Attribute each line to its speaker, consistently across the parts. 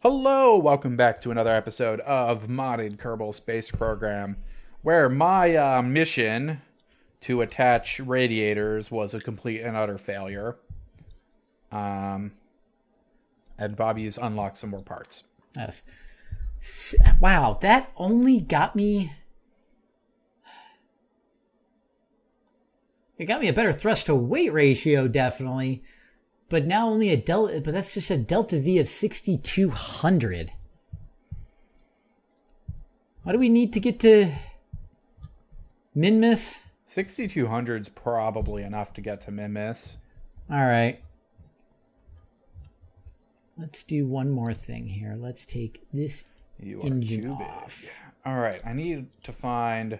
Speaker 1: Hello, welcome back to another episode of Modded Kerbal Space Program, where my mission to attach radiators was a complete and utter failure. And Bobby's unlocked some more parts.
Speaker 2: Yes. Wow, that only got me... It got me a better thrust to weight ratio, definitely. But now only a delta... But that's just a delta V of 6,200. What do we need to get to... Min-miss?
Speaker 1: 6,200 is probably enough to get to Mimis.
Speaker 2: Alright. Let's do one more thing here. Let's take this engine off.
Speaker 1: Alright, I need to find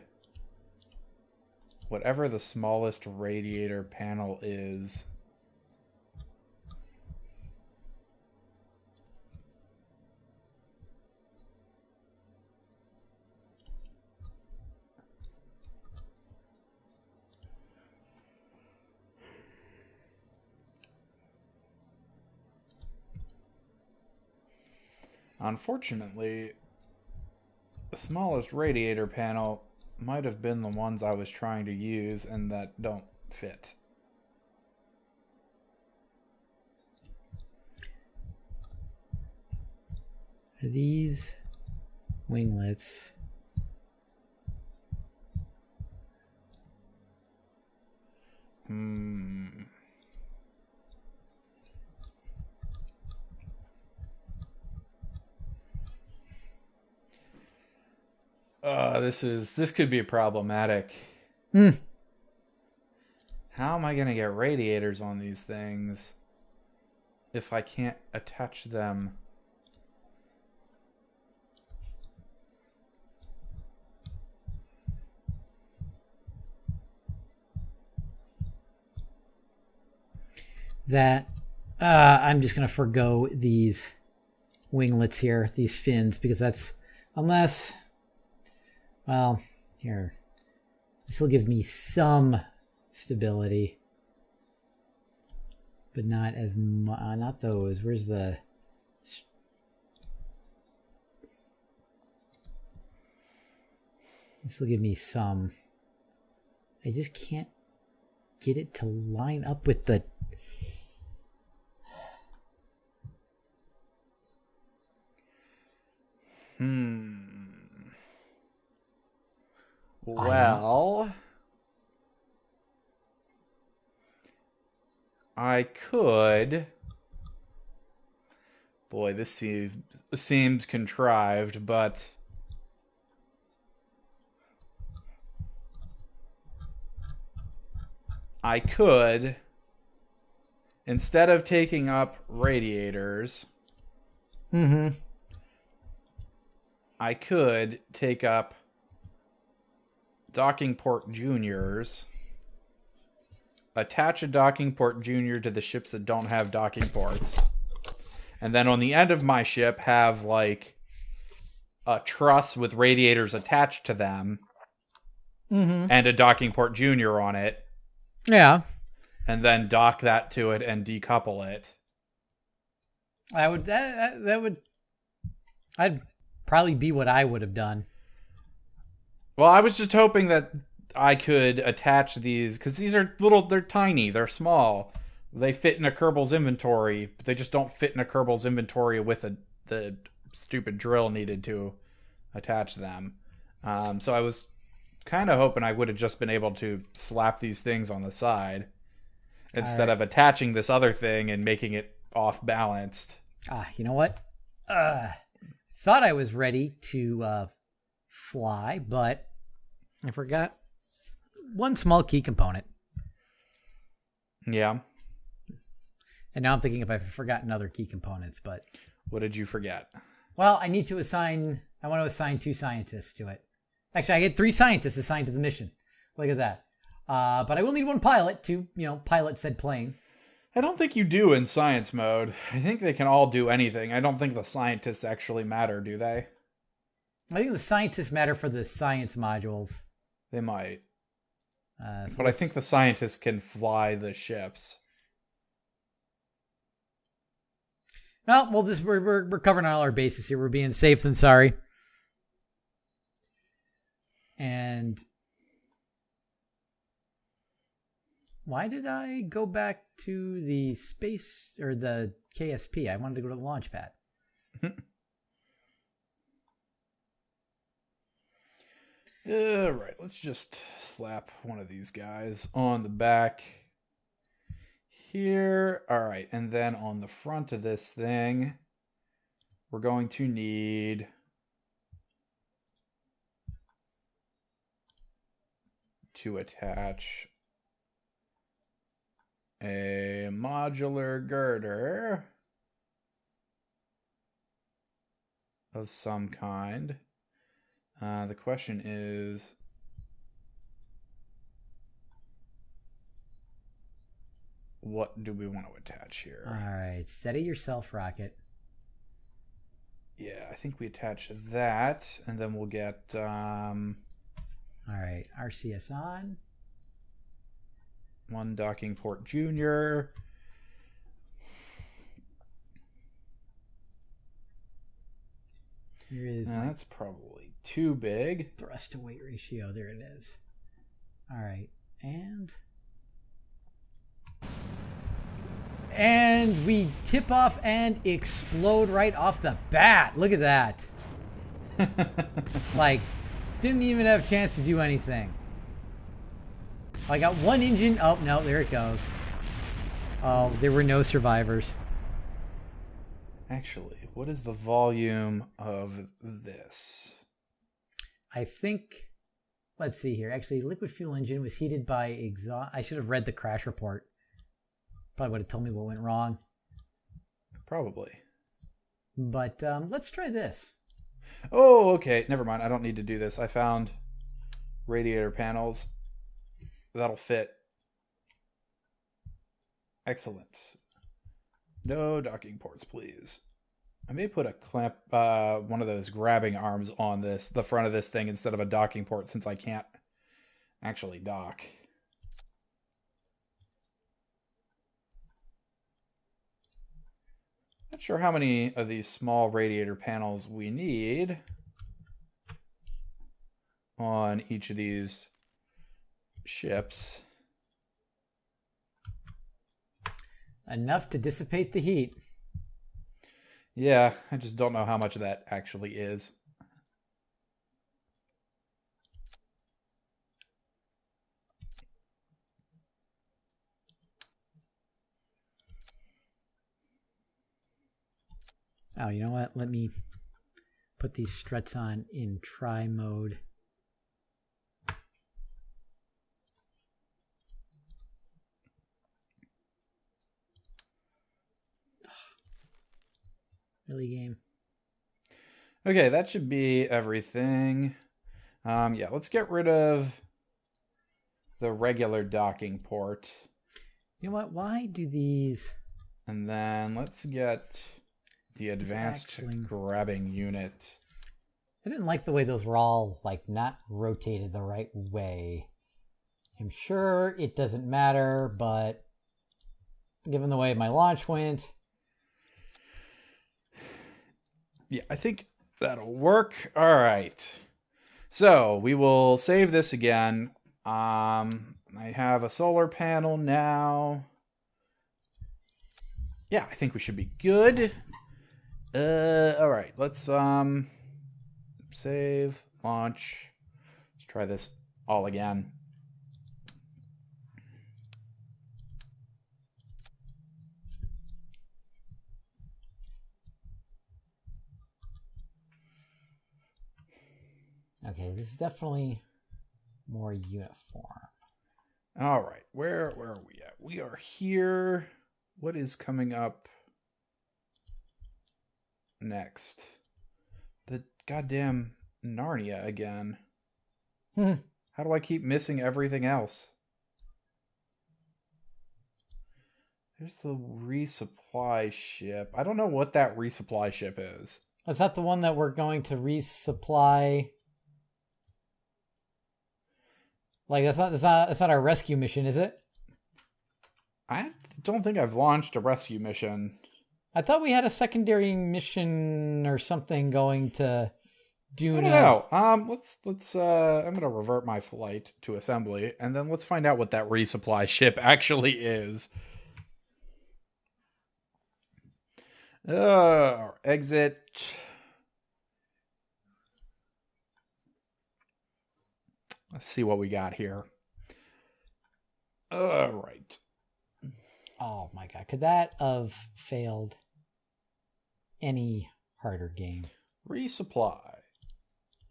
Speaker 1: whatever the smallest radiator panel is. Unfortunately, the smallest radiator panel might have been the ones I was trying to use and that don't fit.
Speaker 2: Are these winglets?
Speaker 1: This could be problematic. How am I going to get radiators on these things if I can't attach them?
Speaker 2: I'm just going to forgo these winglets here, these fins, because that's, unless, well, here, this will give me some stability, but not as much, not those. Where's the, this will give me some. I just can't get it to line up with the,
Speaker 1: Well, I could. Boy, this seems contrived, but I could, instead of taking up radiators, I could take up docking port juniors, attach a docking port junior to the ships that don't have docking ports, and then on the end of my ship have like a truss with radiators attached to them, and a docking port junior on it.
Speaker 2: yeah.
Speaker 1: And then dock that to it and decouple it.
Speaker 2: I'd probably be what I would have done.
Speaker 1: Well, I was just hoping that I could attach these, because these are they're tiny, they're small. They fit in a Kerbal's inventory, but they just don't fit in a Kerbal's inventory with the stupid drill needed to attach them. So I was kind of hoping I would have just been able to slap these things on the side instead of attaching this other thing and making it off balanced.
Speaker 2: You know what? Thought I was ready to fly, but I forgot one small key component.
Speaker 1: Yeah.
Speaker 2: And now I'm thinking if I've forgotten other key components, but...
Speaker 1: What did you forget?
Speaker 2: Well, I want to assign 2 scientists to it. Actually, I get 3 scientists assigned to the mission. Look at that. But I will need 1 pilot to, pilot said plane.
Speaker 1: I don't think you do in science mode. I think they can all do anything. I don't think the scientists actually matter, do they?
Speaker 2: I think the scientists matter for the science modules.
Speaker 1: They might.
Speaker 2: So
Speaker 1: but I think the scientists can fly the ships.
Speaker 2: Well, we're covering all our bases here. We're being safe than sorry. And why did I go back to the space or the KSP? I wanted to go to the launch pad.
Speaker 1: All right, let's just slap one of these guys on the back here. All right, and then on the front of this thing, we're going to need to attach a modular girder of some kind. The question is, what do we want to attach here?
Speaker 2: All right, steady yourself, Rocket.
Speaker 1: Yeah, I think we attach that, and then we'll get...
Speaker 2: All right, RCS on.
Speaker 1: One docking port junior.
Speaker 2: Here is
Speaker 1: that's probably too big.
Speaker 2: Thrust to weight ratio. There it is. All right, and we tip off and explode right off the bat. Look at that. Like, didn't even have a chance to do anything. I got one engine. Oh, no, there it goes. Oh, there were no survivors.
Speaker 1: Actually, what is the volume of this?
Speaker 2: I think, let's see here. Actually, liquid fuel engine was heated by exhaust. I should have read the crash report. Probably would have told me what went wrong.
Speaker 1: Probably.
Speaker 2: But let's try this.
Speaker 1: Oh, okay. Never mind. I don't need to do this. I found radiator panels. That'll fit. Excellent. No docking ports, please. I may put a clamp, one of those grabbing arms on the front of this thing instead of a docking port, since I can't actually dock. Not sure how many of these small radiator panels we need on each of these ships.
Speaker 2: Enough to dissipate the heat.
Speaker 1: Yeah, I just don't know how much of that actually is.
Speaker 2: Oh, you know what? Let me put these struts on in try mode. Really, game?
Speaker 1: Okay, that should be everything. Yeah, let's get rid of the regular docking port.
Speaker 2: You know what? Why do these...
Speaker 1: And then let's get the advanced grabbing unit.
Speaker 2: I didn't like the way those were all, like, not rotated the right way. I'm sure it doesn't matter, but given the way my launch went...
Speaker 1: Yeah, I think that'll work. All right. So we will save this again. I have a solar panel now. Yeah, I think we should be good. All right. Let's save, launch. Let's try this all again.
Speaker 2: Okay, this is definitely more uniform.
Speaker 1: All right, where are we at? We are here. What is coming up next? The goddamn Narnia again. How do I keep missing everything else? There's the resupply ship. I don't know what that resupply ship is.
Speaker 2: Is that the one that we're going to resupply? Like, that's not our rescue mission, is it?
Speaker 1: I don't think I've launched a rescue mission.
Speaker 2: I thought we had a secondary mission or something going to
Speaker 1: I don't know. Let's. I'm gonna revert my flight to assembly, and then let's find out what that resupply ship actually is. Exit. Let's see what we got here. Right.
Speaker 2: Oh my god, could that have failed any harder game?
Speaker 1: Resupply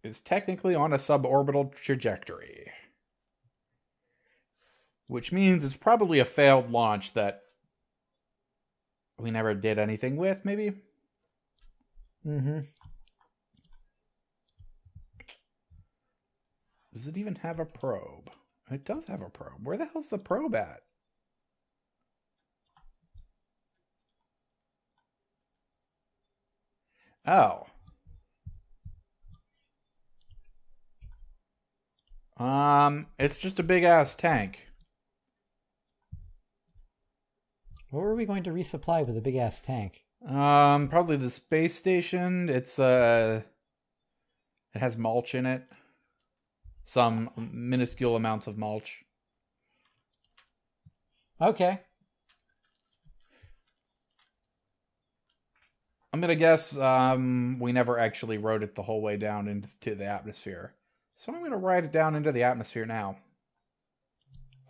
Speaker 1: is technically on a suborbital trajectory, which means it's probably a failed launch that we never did anything with, maybe?
Speaker 2: Mm-hmm.
Speaker 1: Does it even have a probe? It does have a probe. Where the hell's the probe at? Oh. It's just a big ass tank.
Speaker 2: What were we going to resupply with a big ass tank?
Speaker 1: Probably the space station. It has mulch in it. Some minuscule amounts of mulch.
Speaker 2: Okay.
Speaker 1: I'm gonna guess we never actually rode it the whole way down into the atmosphere. So I'm gonna ride it down into the atmosphere now.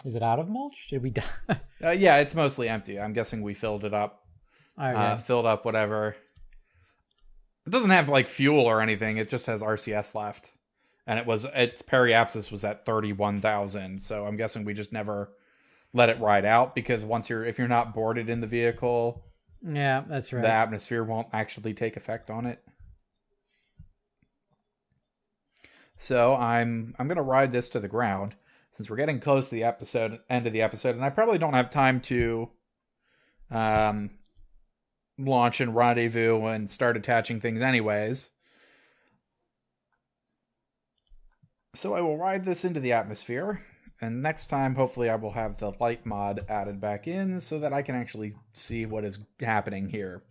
Speaker 2: Is it out of mulch? Did we die?
Speaker 1: Yeah, it's mostly empty. I'm guessing we filled it up.
Speaker 2: Okay.
Speaker 1: Filled up whatever. It doesn't have like fuel or anything. It just has RCS left. And its periapsis was at 31,000. So I'm guessing we just never let it ride out, because if you're not boarded in the vehicle,
Speaker 2: yeah, that's right,
Speaker 1: the atmosphere won't actually take effect on it. So I'm gonna ride this to the ground, since we're getting close to the end of the episode, and I probably don't have time to launch and rendezvous and start attaching things anyways. So I will ride this into the atmosphere, and next time hopefully I will have the light mod added back in so that I can actually see what is happening here.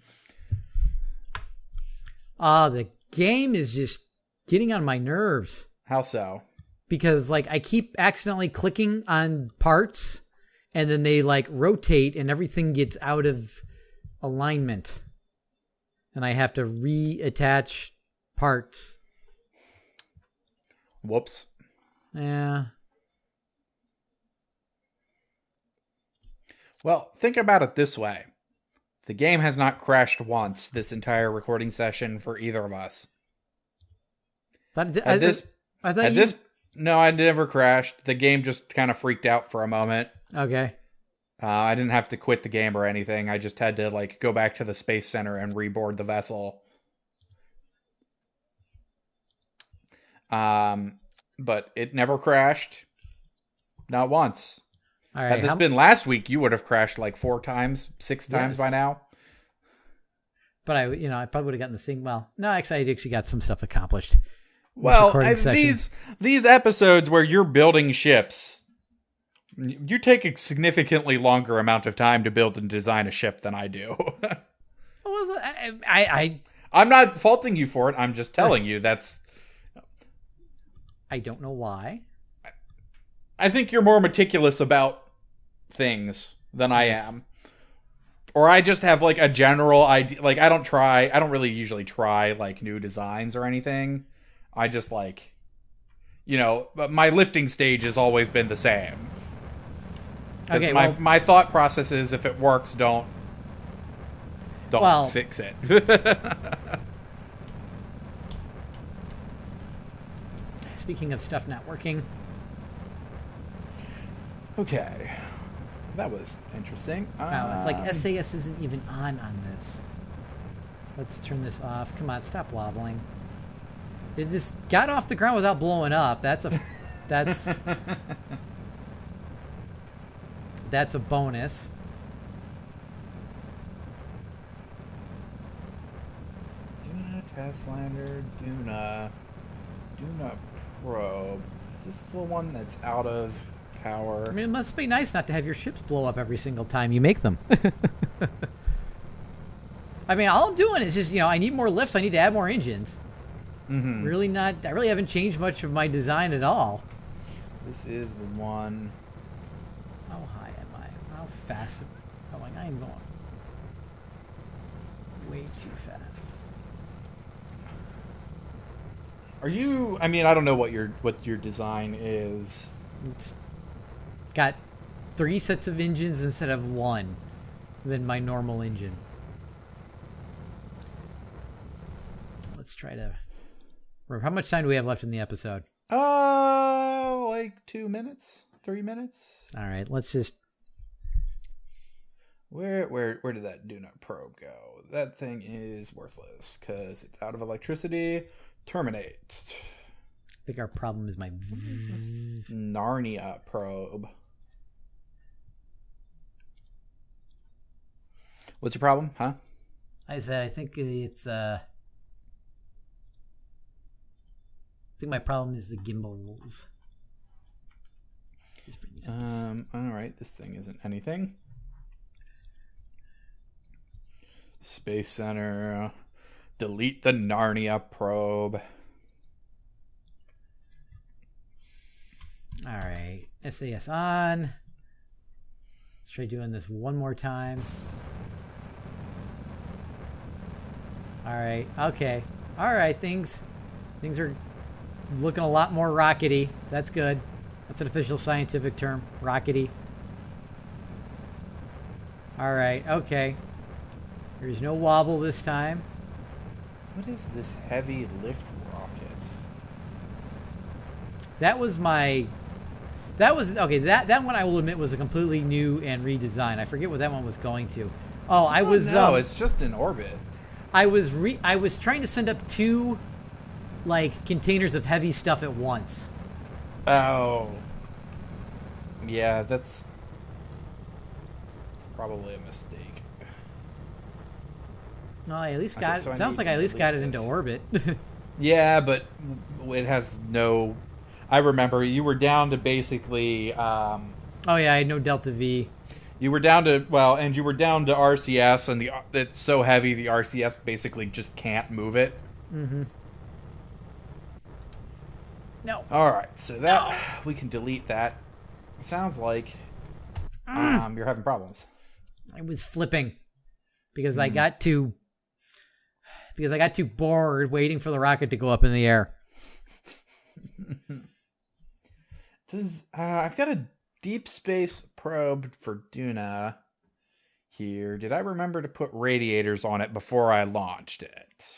Speaker 2: The game is just getting on my nerves.
Speaker 1: How so?
Speaker 2: Because like I keep accidentally clicking on parts, and then they like rotate and everything gets out of alignment, and I have to reattach parts.
Speaker 1: Whoops.
Speaker 2: Yeah.
Speaker 1: Well, think about it this way. The game has not crashed once this entire recording session for either of us. No, I never crashed. The game just kind of freaked out for a moment.
Speaker 2: Okay.
Speaker 1: I didn't have to quit the game or anything. I just had to like go back to the space center and reboard the vessel. But it never crashed. Not once.
Speaker 2: All right.
Speaker 1: Had this been last week, you would have crashed like 4 times, 6 times by now.
Speaker 2: But I probably would have gotten the same. Well, no, actually, I actually got some stuff accomplished.
Speaker 1: Well, these episodes where you're building ships, you take a significantly longer amount of time to build and design a ship than I do. I'm not faulting you for it. I'm just telling you that's.
Speaker 2: I don't know why.
Speaker 1: I think you're more meticulous about things than I am. Or I just have like a general idea. Like I don't really usually try like new designs or anything. I just like, my lifting stage has always been the same. Okay, my thought process is if it works, don't fix it.
Speaker 2: Speaking of stuff not working.
Speaker 1: Okay. That was interesting.
Speaker 2: Wow, it's like SAS isn't even on this. Let's turn this off. Come on, stop wobbling. It just got off the ground without blowing up. That's a bonus.
Speaker 1: Duna Tasslander, Duna probe. Is this the one that's out of power?
Speaker 2: I mean, it must be nice not to have your ships blow up every single time you make them. I mean, all I'm doing is just, I need more lifts. I need to add more engines.
Speaker 1: Mm-hmm.
Speaker 2: I really haven't changed much of my design at all.
Speaker 1: This is the one.
Speaker 2: How high am I? How fast am I going? I am going way too fast.
Speaker 1: Are you? I mean, I don't know what your design is.
Speaker 2: It's got 3 sets of engines instead of 1 than my normal engine. Let's try to. How much time do we have left in the episode?
Speaker 1: Like 2 minutes, 3 minutes.
Speaker 2: All right, let's just.
Speaker 1: Where did that Duna probe go? That thing is worthless because it's out of electricity. Terminate.
Speaker 2: I think our problem is my
Speaker 1: Narnia probe. What's your problem, huh?
Speaker 2: I said I think it's I think my problem is the gimbals.
Speaker 1: All right, this thing isn't anything. Space Center. Delete the Narnia probe.
Speaker 2: All right, SAS on. Let's try doing this one more time. All right, okay. All right, things are looking a lot more rockety. That's good. That's an official scientific term, rockety. All right, okay. There's no wobble this time.
Speaker 1: What is this heavy lift rocket?
Speaker 2: That was okay. That one I will admit was a completely new and redesigned. I forget what that one was going to. Oh, I was.
Speaker 1: No, it's just in orbit.
Speaker 2: I was trying to send up 2, like, containers of heavy stuff at once.
Speaker 1: Oh. Yeah, that's probably a mistake.
Speaker 2: No, I at least got it. Sounds like I at least got it into orbit.
Speaker 1: Yeah, but it has no. I remember you were down to basically.
Speaker 2: Oh yeah, I had no Delta V.
Speaker 1: You were down to and you were down to RCS, and it's so heavy the RCS basically just can't move it.
Speaker 2: Mm-hmm. No.
Speaker 1: All right, so that we can delete that. It sounds like you're having problems.
Speaker 2: I was flipping because I got too bored waiting for the rocket to go up in the air.
Speaker 1: I've got a deep space probe for Duna here. Did I remember to put radiators on it before I launched it?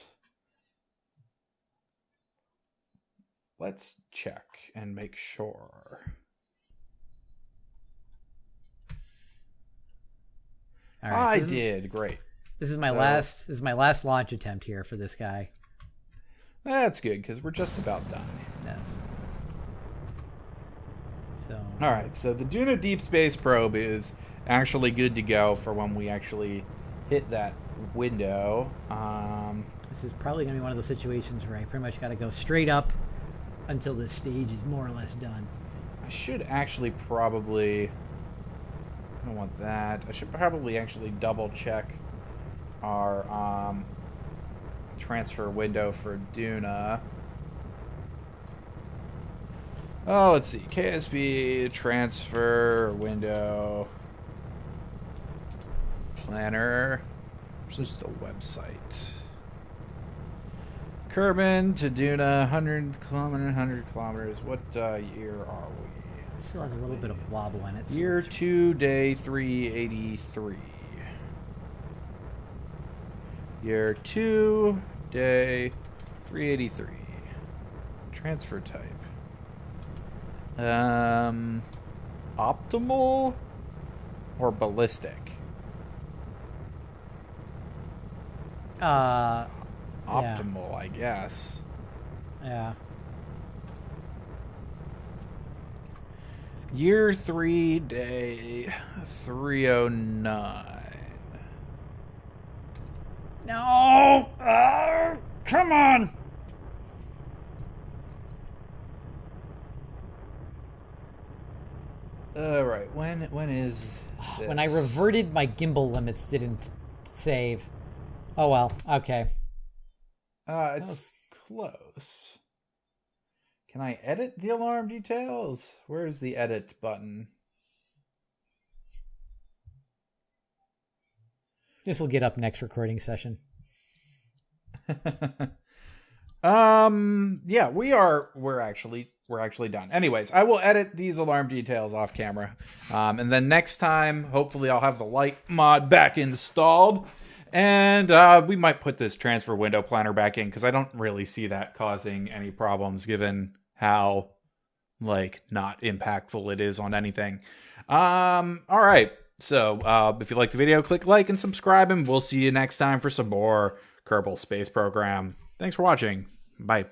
Speaker 1: Let's check and make sure. All right, I did. Great.
Speaker 2: This is my last launch attempt here for this guy.
Speaker 1: That's good because we're just about done.
Speaker 2: Yes. So.
Speaker 1: All right, so the Duna Deep Space Probe is actually good to go for when we actually hit that window.
Speaker 2: This is probably going to be one of those situations where I pretty much got to go straight up until this stage is more or less done.
Speaker 1: I should actually probably. I don't want that. I should probably actually double check our transfer window for Duna. Oh, let's see. KSB transfer window planner. This is the website. Kerbin to Duna, 100 kilometers. What year are we?
Speaker 2: It still has a little bit of wobble in it. So
Speaker 1: year 2, day 383. Year 2, day 383. Transfer type. Optimal or ballistic? Optimal, yeah. I guess.
Speaker 2: Yeah.
Speaker 1: Year 3, day 309.
Speaker 2: No! Come on!
Speaker 1: Right. When is this?
Speaker 2: When I reverted, my gimbal limits didn't save. Oh well. Okay.
Speaker 1: It's close. Can I edit the alarm details? Where's the edit button?
Speaker 2: This will get up next recording session.
Speaker 1: Yeah, we're actually done. Anyways, I will edit these alarm details off camera. And then next time, hopefully I'll have the light mod back installed. And we might put this transfer window planner back in because I don't really see that causing any problems given how not impactful it is on anything. All right. So if you like the video, click like and subscribe, and we'll see you next time for some more Kerbal Space Program. Thanks for watching. Bye.